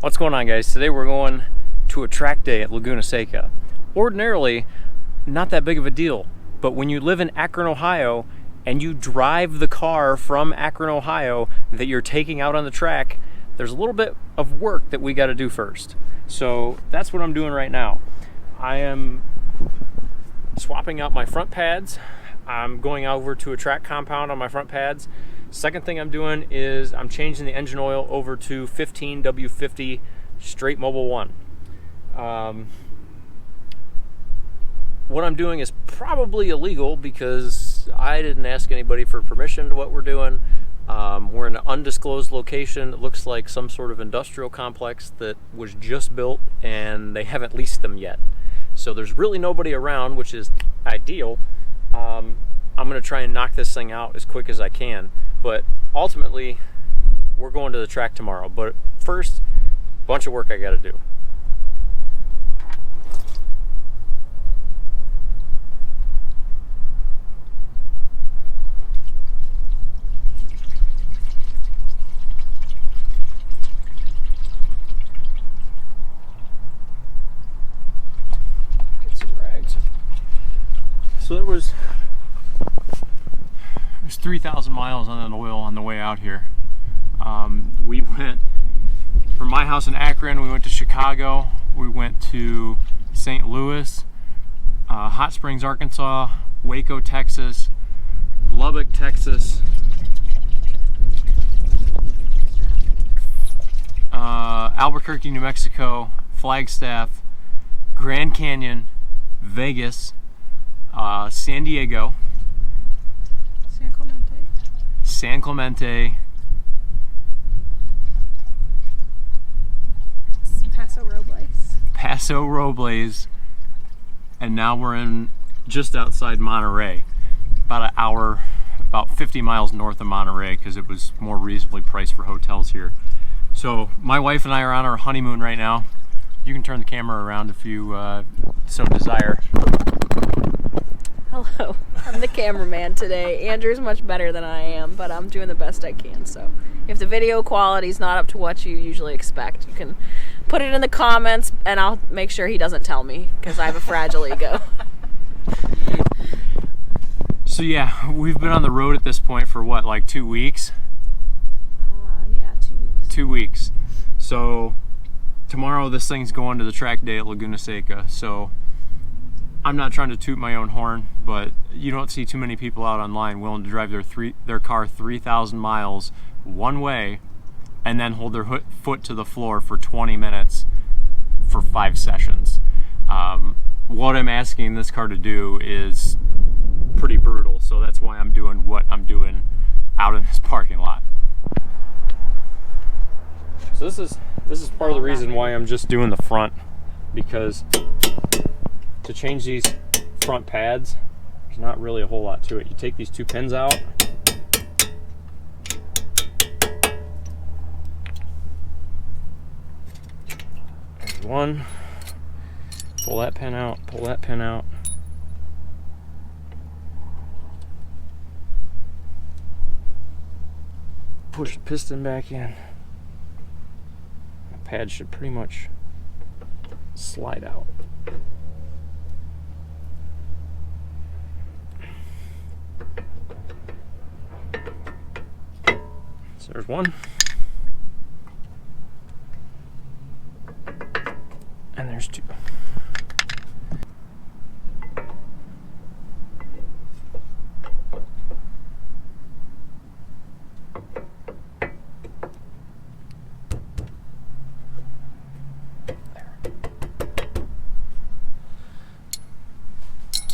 What's going on, guys? Today we're going to a track day at Laguna Seca. Ordinarily, not that big of a deal, but when you live in Akron, Ohio, and you drive the car from Akron, Ohio that you're taking out on the track, there's a little bit of work that we got to do first. So that's what I'm doing right now. I am swapping out my front pads. I'm going over to a track compound on my front pads. Second thing I'm doing is I'm changing the engine oil over to 15W50 straight Mobil 1. What I'm doing is probably illegal because I didn't ask anybody for permission to what we're doing. We're in an undisclosed location. It looks like some sort of industrial complex that was just built and they haven't leased them yet. So there's really nobody around, which is ideal. I'm gonna try and knock this thing out as quick as I can. But ultimately, we're going to the track tomorrow. But first, a bunch of work I gotta do. Get some rags. So it was 3,000 miles on that oil on the way out here. We went from my house in Akron, we went to Chicago, we went to St. Louis, Hot Springs, Arkansas, Waco, Texas, Lubbock, Texas, Albuquerque, New Mexico, Flagstaff, Grand Canyon, Vegas, San Diego, San Clemente, Paso Robles, and now we're in just outside Monterey, about an hour, about 50 miles north of Monterey, because it was more reasonably priced for hotels here. So my wife and I are on our honeymoon right now. You can turn the camera around if you so desire. Hello, I'm the cameraman today. Andrew's much better than I am, but I'm doing the best I can. So if the video quality is not up to what you usually expect, you can put it in the comments and I'll make sure he doesn't tell me because I have a fragile ego. So yeah, we've been on the road at this point for what, like 2 weeks? Yeah, 2 weeks. 2 weeks. So tomorrow this thing's going to the track day at Laguna Seca. So I'm not trying to toot my own horn, but you don't see too many people out online willing to drive their car 3,000 miles one way and then hold their foot to the floor for 20 minutes for 5 sessions. What I'm asking this car to do is pretty brutal, so that's why I'm doing what I'm doing out in this parking lot. So this is part of the reason why I'm just doing the front, because to change these front pads, there's not really a whole lot to it. You take these 2 pins out, there's one, pull that pin out, pull that pin out, push the piston back in. The pad should pretty much slide out. So there's one, and there's 2.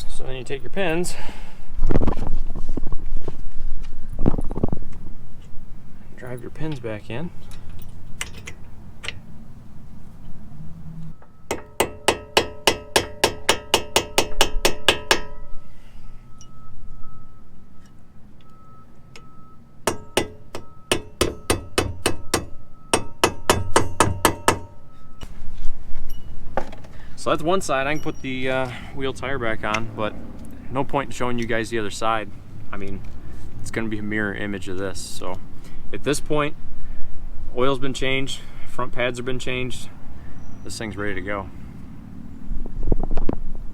So then you take your pins, drive your pins back in. So that's one side. I can put the wheel tire back on, but no point in showing you guys the other side. I mean, it's going to be a mirror image of this. So at this point, oil's been changed, Front pads have been changed. This thing's ready to go.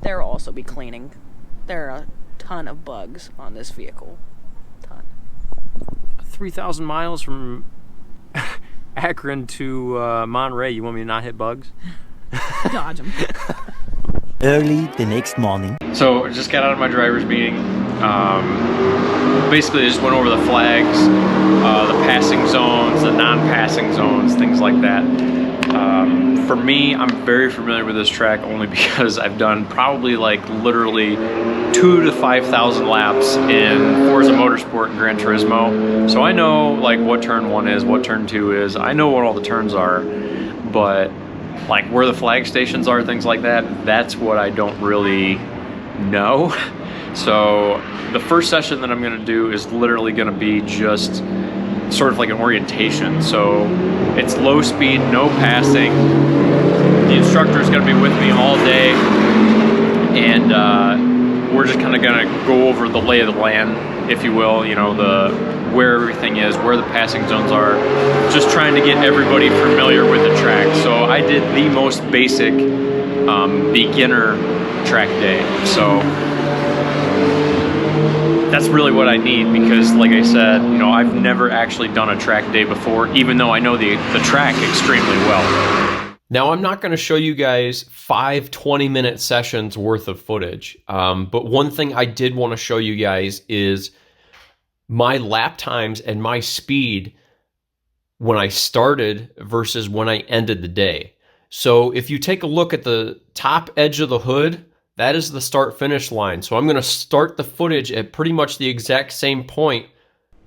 There will also be cleaning. There are a ton of bugs on this vehicle. Ton. 3,000 miles from Akron to Monterey. You want me to not hit bugs? Dodge them. Early the next morning. So I just got out of my driver's meeting. Basically just went over the flags, the passing zones, the non-passing zones, things like that. For me, I'm very familiar with this track only because I've done probably like literally 2,000 to 5,000 laps in Forza Motorsport and Gran Turismo. So I know like what turn 1 is, what turn 2 is. I know what all the turns are, but like where the flag stations are, things like that, that's what I don't really know. So the first session that I'm gonna do is literally gonna be just sort of like an orientation. So it's low speed, no passing. The instructor is gonna be with me all day, and we're just kind of gonna go over the lay of the land, if you will, you know, where everything is, where the passing zones are, just trying to get everybody familiar with the track. So I did the most basic beginner track day. So that's really what I need because, like I said, you know, I've never actually done a track day before, even though I know the track extremely well. Now, I'm not going to show you guys 5 20-minute sessions worth of footage, but one thing I did want to show you guys is my lap times and my speed when I started versus when I ended the day. So if you take a look at the top edge of the hood, that is the start-finish line. So I'm going to start the footage at pretty much the exact same point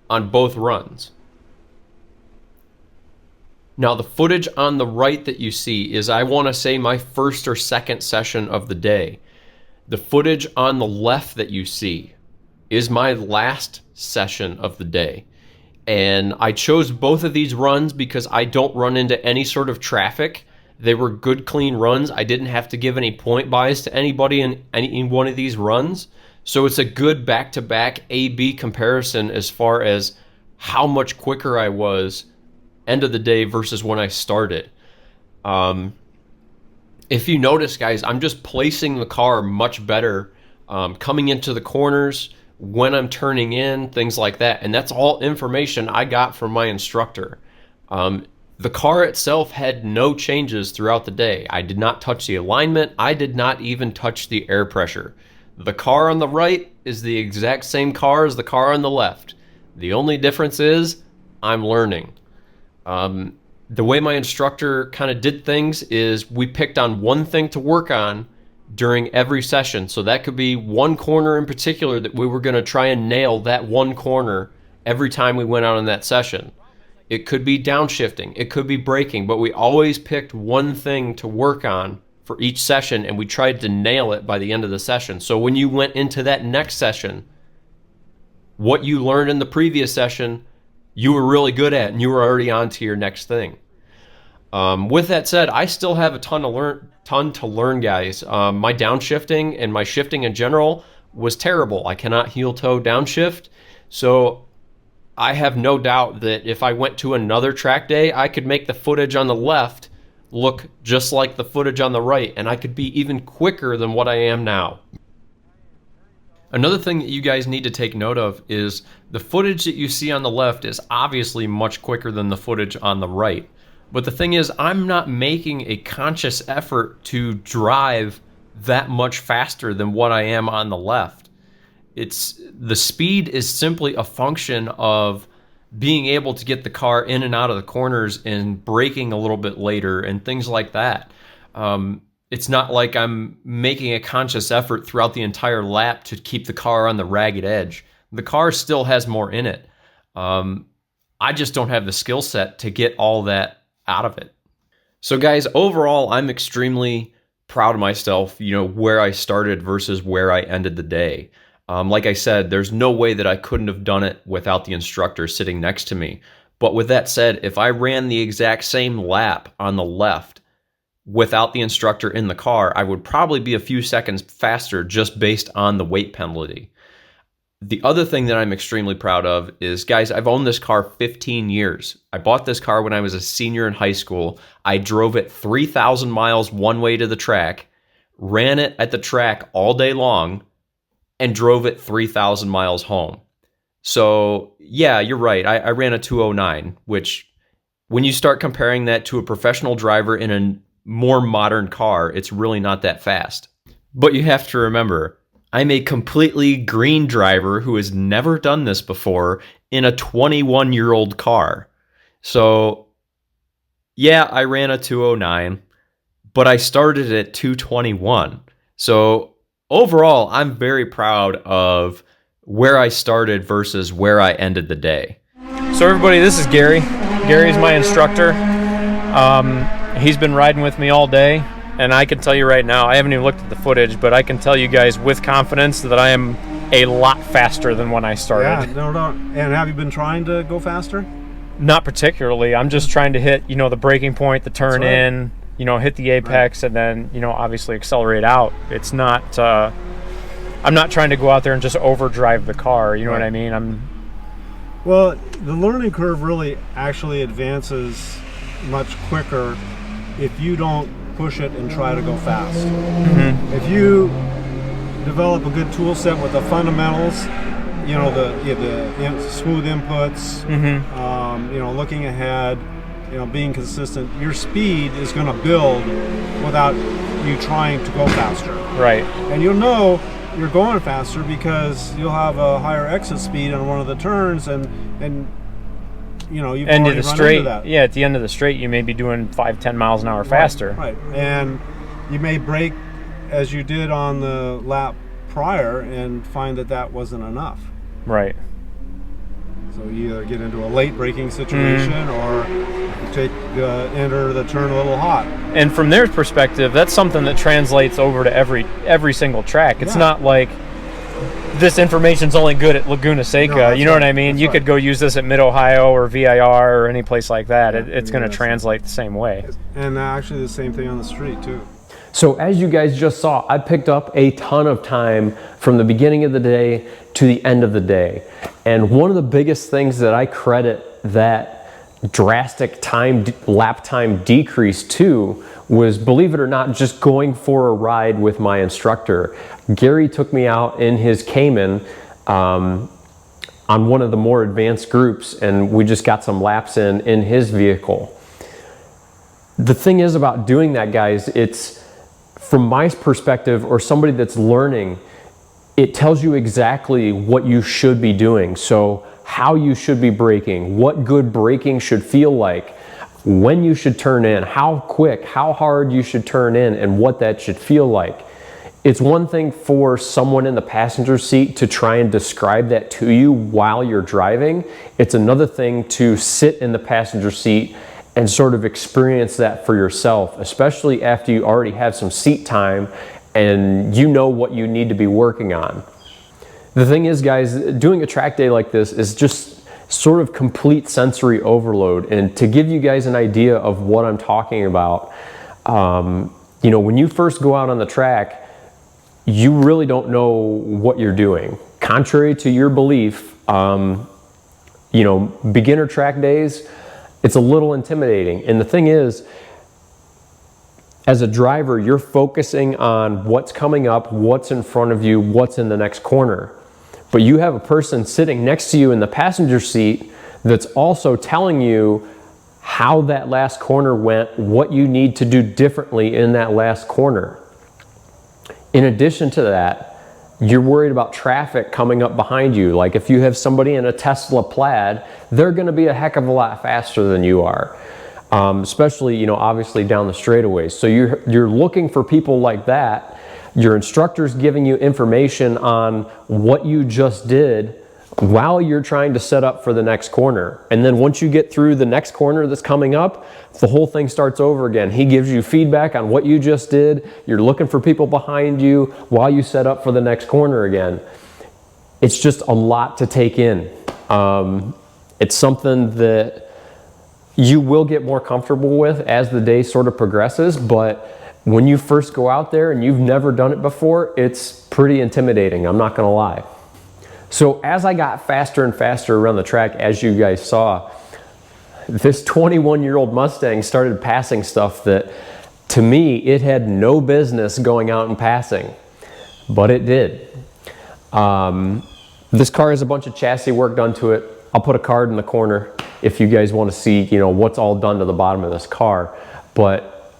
on both runs. Now the footage on the right that you see is, I want to say, my first or second session of the day. The footage on the left that you see is my last session of the day. And I chose both of these runs because I don't run into any sort of traffic. They were good, clean runs. I didn't have to give any point buys to anybody in one of these runs. So it's a good back-to-back A-B comparison as far as how much quicker I was end of the day versus when I started. If you notice, guys, I'm just placing the car much better, coming into the corners, when I'm turning in, things like that. And that's all information I got from my instructor. The car itself had no changes throughout the day. I did not touch the alignment. I did not even touch the air pressure. The car on the right is the exact same car as the car on the left. The only difference is I'm learning. The way my instructor kind of did things is we picked on one thing to work on during every session. So that could be one corner in particular that we were going to try and nail that one corner every time we went out on that session. It could be downshifting, it could be braking, but we always picked one thing to work on for each session, and we tried to nail it by the end of the session. So when you went into that next session, what you learned in the previous session, you were really good at, and you were already on to your next thing. With that said, I still have a ton to learn, guys. My downshifting and my shifting in general was terrible. I cannot heel toe downshift, so I have no doubt that if I went to another track day, I could make the footage on the left look just like the footage on the right, and I could be even quicker than what I am now. Another thing that you guys need to take note of is the footage that you see on the left is obviously much quicker than the footage on the right. But the thing is, I'm not making a conscious effort to drive that much faster than what I am on the left. The speed is simply a function of being able to get the car in and out of the corners and braking a little bit later and things like that. It's not like I'm making a conscious effort throughout the entire lap to keep the car on the ragged edge. The car still has more in it. I just don't have the skill set to get all that out of it. So guys, overall, I'm extremely proud of myself, where I started versus where I ended the day. Like I said, there's no way that I couldn't have done it without the instructor sitting next to me. But with that said, if I ran the exact same lap on the left without the instructor in the car, I would probably be a few seconds faster just based on the weight penalty. The other thing that I'm extremely proud of is, guys, I've owned this car 15 years. I bought this car when I was a senior in high school. I drove it 3,000 miles one way to the track, ran it at the track all day long, and drove it 3,000 miles home. So, yeah, you're right. I ran a 209, which when you start comparing that to a professional driver in a more modern car, it's really not that fast. But you have to remember, I'm a completely green driver who has never done this before in a 21-year-old car. So, yeah, I ran a 209, but I started at 221. So, overall, I'm very proud of where I started versus where I ended the day. So everybody, this is Gary. Gary's my instructor. He's been riding with me all day, and I can tell you right now, I haven't even looked at the footage, but I can tell you guys with confidence that I am a lot faster than when I started. Yeah, no. And have you been trying to go faster? Not particularly. I'm just trying to hit, the breaking point, the turn in, hit the apex, and then, obviously accelerate out. It's not, I'm not trying to go out there and just overdrive the car. You know what I mean? Well, the learning curve really actually advances much quicker if you don't push it and try to go fast. Mm-hmm. If you develop a good tool set with the fundamentals, the smooth inputs, mm-hmm. Looking ahead, being consistent, your speed is going to build without you trying to go faster. Right. And you'll know you're going faster because you'll have a higher exit speed on one of the turns, and you've end already of the run straight. into that. Yeah, at the end of the straight, you may be doing 5-10 miles an hour faster. Right. And you may brake as you did on the lap prior and find that wasn't enough. Right. So you either get into a late braking situation or you enter the turn a little hot. And from their perspective, that's something that translates over to every single track. It's not like this information's only good at Laguna Seca. No, you know what I mean? You could go use this at Mid-Ohio or VIR or any place like that. It's going to translate the same way. And actually the same thing on the street too. So as you guys just saw, I picked up a ton of time from the beginning of the day to the end of the day. And one of the biggest things that I credit that drastic lap time decrease to was, believe it or not, just going for a ride with my instructor. Gary took me out in his Cayman on one of the more advanced groups, and we just got some laps in his vehicle. The thing is about doing that, guys, it's, from my perspective, or somebody that's learning, it tells you exactly what you should be doing. So how you should be braking, what good braking should feel like, when you should turn in, how quick, how hard you should turn in, and what that should feel like. It's one thing for someone in the passenger seat to try and describe that to you while you're driving. It's another thing to sit in the passenger seat and sort of experience that for yourself, especially after you already have some seat time and you know what you need to be working on. The thing is, guys, doing a track day like this is just sort of complete sensory overload. And to give you guys an idea of what I'm talking about, when you first go out on the track, you really don't know what you're doing. Contrary to your belief, beginner track days, it's a little intimidating. And the thing is, as a driver, you're focusing on what's coming up, what's in front of you, what's in the next corner. But you have a person sitting next to you in the passenger seat that's also telling you how that last corner went, what you need to do differently in that last corner. In addition to that, you're worried about traffic coming up behind you. Like if you have somebody in a Tesla Plaid, they're going to be a heck of a lot faster than you are, especially, obviously down the straightaways. So you're looking for people like that. Your instructor's giving you information on what you just did while you're trying to set up for the next corner. And then once you get through the next corner that's coming up, the whole thing starts over again. He gives you feedback on what you just did. You're looking for people behind you while you set up for the next corner again. It's just a lot to take in. It's something that you will get more comfortable with as the day sort of progresses, but when you first go out there and you've never done it before, it's pretty intimidating, I'm not gonna lie. So as I got faster and faster around the track, as you guys saw, this 21-year-old Mustang started passing stuff that, to me, it had no business going out and passing, but it did. This car has a bunch of chassis work done to it. I'll put a card in the corner if you guys want to see, you know, what's all done to the bottom of this car. But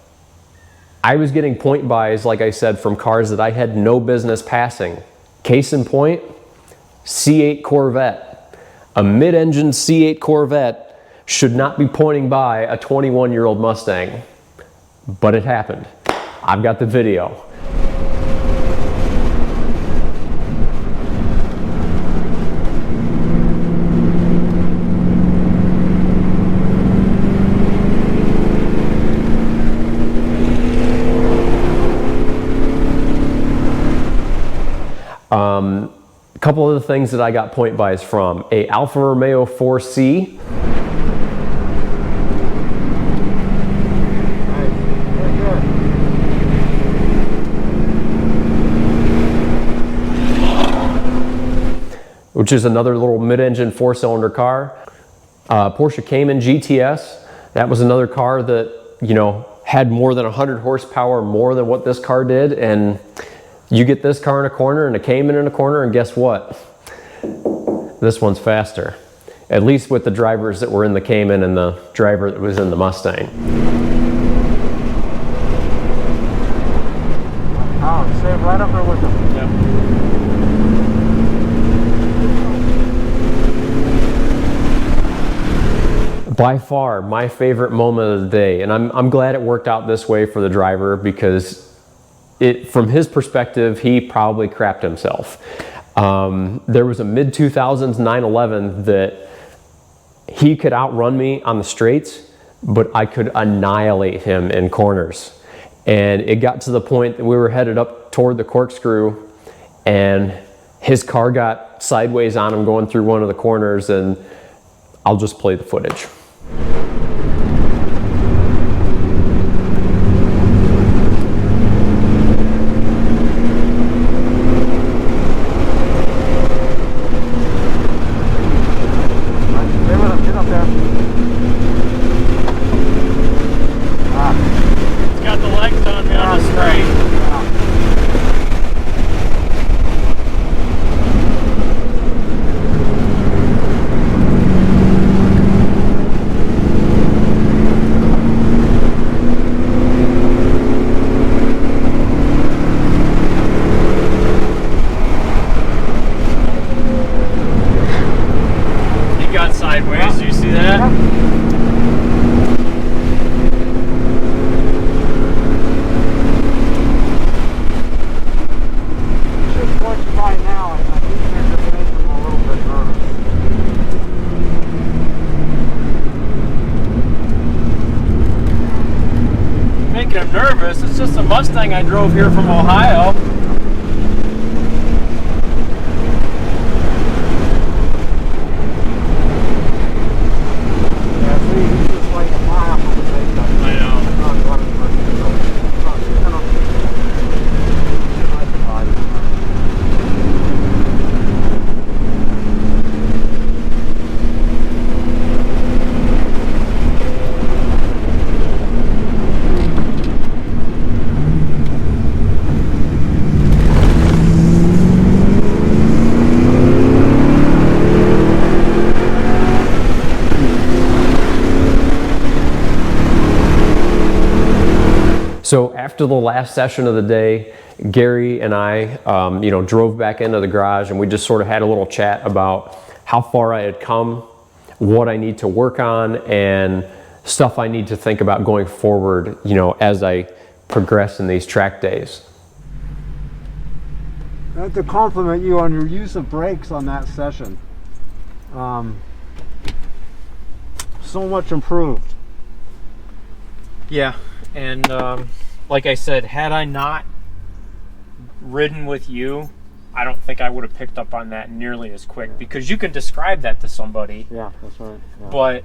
I was getting point buys, like I said, from cars that I had no business passing. Case in point, C8 Corvette. A mid-engine C8 Corvette should not be pointing by a 21-year-old Mustang, but it happened. I've got the video. A couple of the things that I got point buys from: a Alfa Romeo 4C, which is another little mid-engine 4-cylinder car. Porsche Cayman GTS, that was another car that, you know, had more than 100 horsepower more than what this car did, and you get this car in a corner and a Cayman in a corner, and guess what? This one's faster. At least with the drivers that were in the Cayman and the driver that was in the Mustang. Oh, stay right up there with them. Yep. By far my favorite moment of the day, and I'm glad it worked out this way for the driver, because from his perspective, he probably crapped himself. There was a mid-2000s 911 that he could outrun me on the straights, but I could annihilate him in corners. And it got to the point that we were headed up toward the corkscrew, and his car got sideways on him going through one of the corners, and I'll just play the footage. Sideways, do you see that? Just watching by now, I think they're just making them a little bit nervous. Making him nervous. It's just a Mustang I drove here from Ohio. So after the last session of the day, Gary and I, drove back into the garage, and we just sort of had a little chat about how far I had come, what I need to work on, and stuff I need to think about going forward, as I progress in these track days. I have to compliment you on your use of brakes on that session. So much improved. Yeah, and like I said, had I not ridden with you, I don't think I would have picked up on that nearly as quick, because you can describe that to somebody. Yeah, that's right. Yeah. But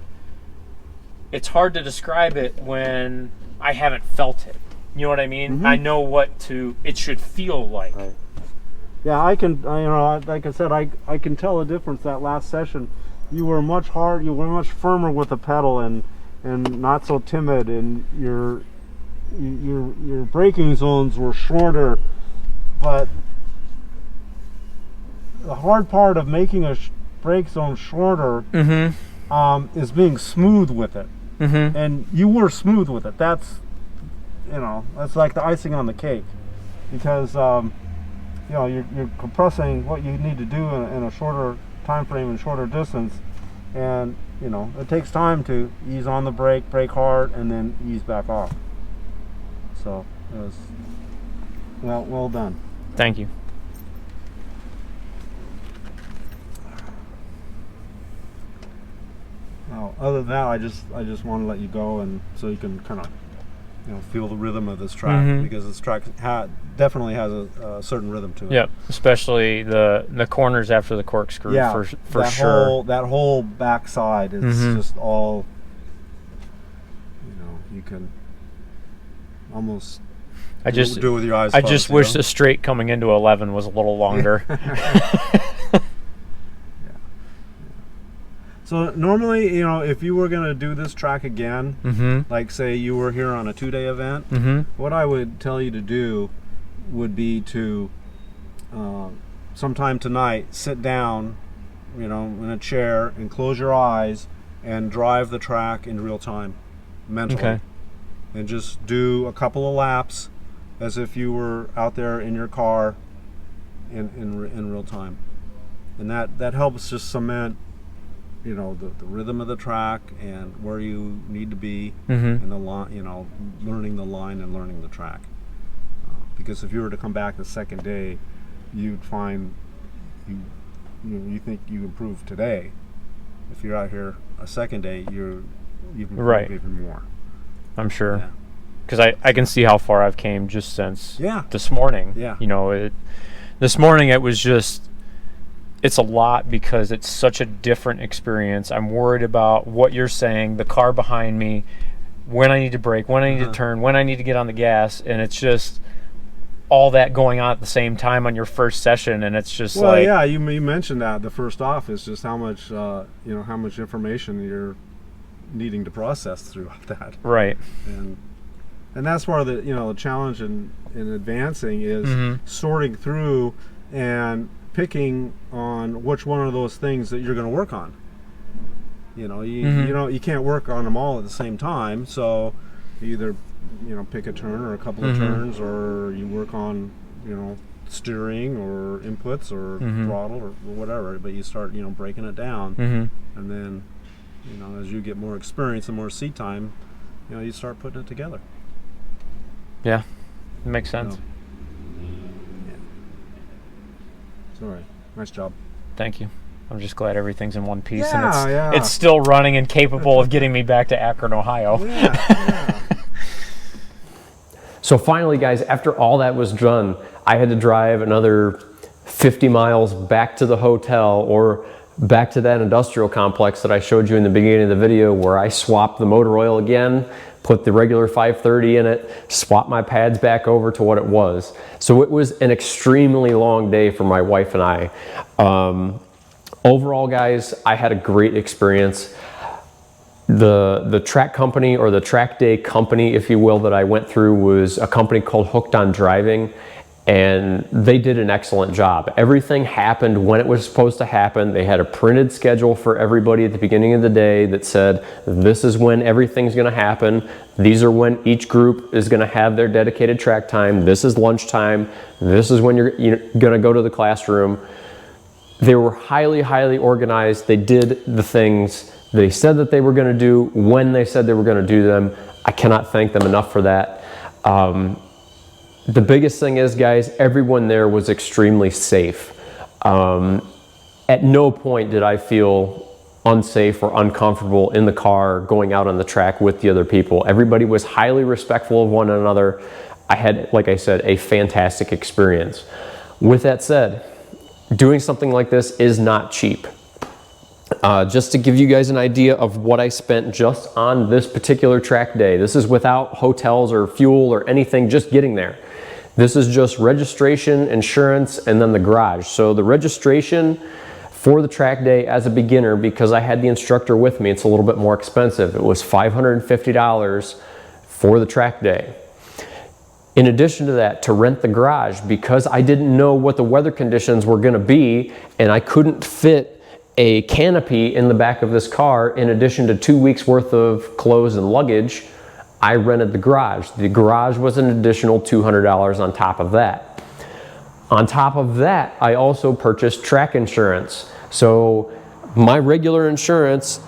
it's hard to describe it when I haven't felt it. You know what I mean? Mm-hmm. I know what it should feel like. Right. Yeah, I can. Like I said, I can tell a difference. That last session, you were much firmer with the pedal and not so timid, and your braking zones were shorter. But the hard part of making a brake zone shorter is being smooth with it. And you were smooth with it. That's like the icing on the cake, because you're compressing what you need to do in a shorter time frame and shorter distance, and it takes time to ease on the brake hard, and then ease back off. So it was well done. Thank you. Now, other than that, I just want to let you go, and so you can kind of feel the rhythm of this track, because this track definitely has a certain rhythm to it. Yep, especially the corners after the corkscrew. Yeah, for sure. That whole backside is just all. You can almost. Do it with your eyes closed. I just wish the straight coming into 11 was a little longer. So normally, if you were gonna do this track again, like say you were here on a 2-day event, what I would tell you to do would be to sometime tonight sit down, in a chair and close your eyes and drive the track in real time, mentally, okay. And just do a couple of laps as if you were out there in your car in real time, and that helps just cement the rhythm of the track and where you need to be, and the line, learning the line and learning the track. Because if you were to come back the second day, you'd find you think you improved today. If you're out here a second day, you've improved even more. I'm sure, because I can see how far I've came just since this morning. Yeah. This morning it was just. It's a lot because it's such a different experience. I'm worried about what you're saying, the car behind me, when I need to brake, when I need to turn, when I need to get on the gas, and it's just all that going on at the same time on your first session, and it's just you mentioned that the first off is just how much how much information you're needing to process throughout that. Right. And that's where the challenge in advancing is sorting through and picking on which one of those things that you're going to work on. You can't work on them all at the same time, so you either pick a turn or a couple of turns, or you work on steering or inputs or throttle or whatever, but you start breaking it down, and then as you get more experience and more seat time, you start putting it together. Yeah, it makes sense. All right, nice job. Thank you. I'm just glad everything's in one piece, and it's still running and capable of getting me back to Akron, Ohio. So finally, guys, after all that was done, I had to drive another 50 miles back to the hotel, or back to that industrial complex that I showed you in the beginning of the video, where I swapped the motor oil again, put the regular 530 in it, swap my pads back over to what it was. So it was an extremely long day for my wife and I. Overall, guys, I had a great experience. The track company, or the track day company, if you will, that I went through was a company called Hooked on Driving, and they did an excellent job. Everything happened when it was supposed to happen. They had a printed schedule for everybody at the beginning of the day that said, this is when everything's gonna happen. These are when each group is gonna have their dedicated track time. This is lunchtime. This is when you're gonna go to the classroom. They were highly, highly organized. They did the things they said that they were gonna do when they said they were gonna do them. I cannot thank them enough for that. The biggest thing is, guys, everyone there was extremely safe. At no point did I feel unsafe or uncomfortable in the car going out on the track with the other people. Everybody was highly respectful of one another. I had, like I said, a fantastic experience. With that said, doing something like this is not cheap. Just to give you guys an idea of what I spent just on this particular track day. This is without hotels or fuel or anything, just getting there. This is just registration, insurance, and then the garage. So the registration for the track day as a beginner, because I had the instructor with me, it's a little bit more expensive. It was $550 for the track day. In addition to that, to rent the garage, because I didn't know what the weather conditions were gonna be and I couldn't fit a canopy in the back of this car in addition to 2 weeks worth of clothes and luggage, I rented the garage. The garage was an additional $200 on top of that. On top of that, I also purchased track insurance. So my regular insurance,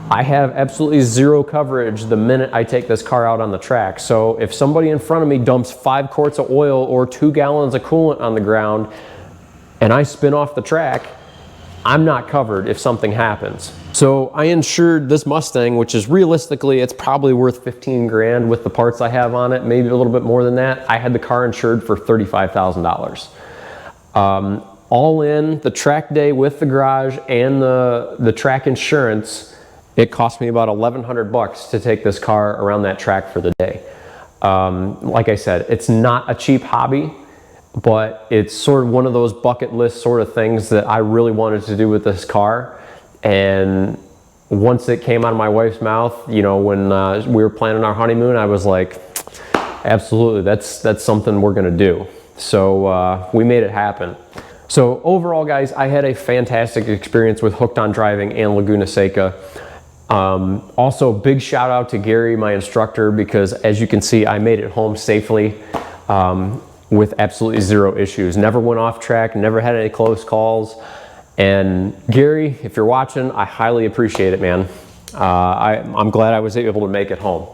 I have absolutely zero coverage the minute I take this car out on the track. So if somebody in front of me dumps 5 quarts of oil or 2 gallons of coolant on the ground and I spin off the track, I'm not covered if something happens. So I insured this Mustang, which is realistically, it's probably worth 15 grand with the parts I have on it, maybe a little bit more than that. I had the car insured for $35,000. All in, the track day with the garage and the track insurance, it cost me about 1,100 bucks to take this car around that track for the day. Like I said, it's not a cheap hobby, but it's sort of one of those bucket list sort of things that I really wanted to do with this car. And once it came out of my wife's mouth, you know, when we were planning our honeymoon, I was like, absolutely, that's something we're gonna do. So we made it happen. So overall, guys, I had a fantastic experience with Hooked on Driving and Laguna Seca. Also, big shout out to Gary, my instructor, because as you can see, I made it home safely with absolutely zero issues. Never went off track, never had any close calls. And Gary, if you're watching, I highly appreciate it, man. I'm glad I was able to make it home.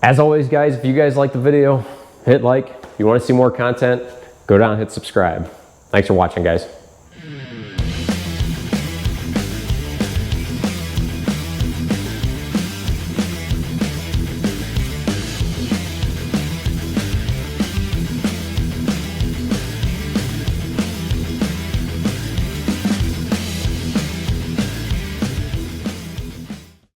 As always, guys, if you guys like the video, hit like. If you want to see more content, go down and hit subscribe. Thanks for watching, guys.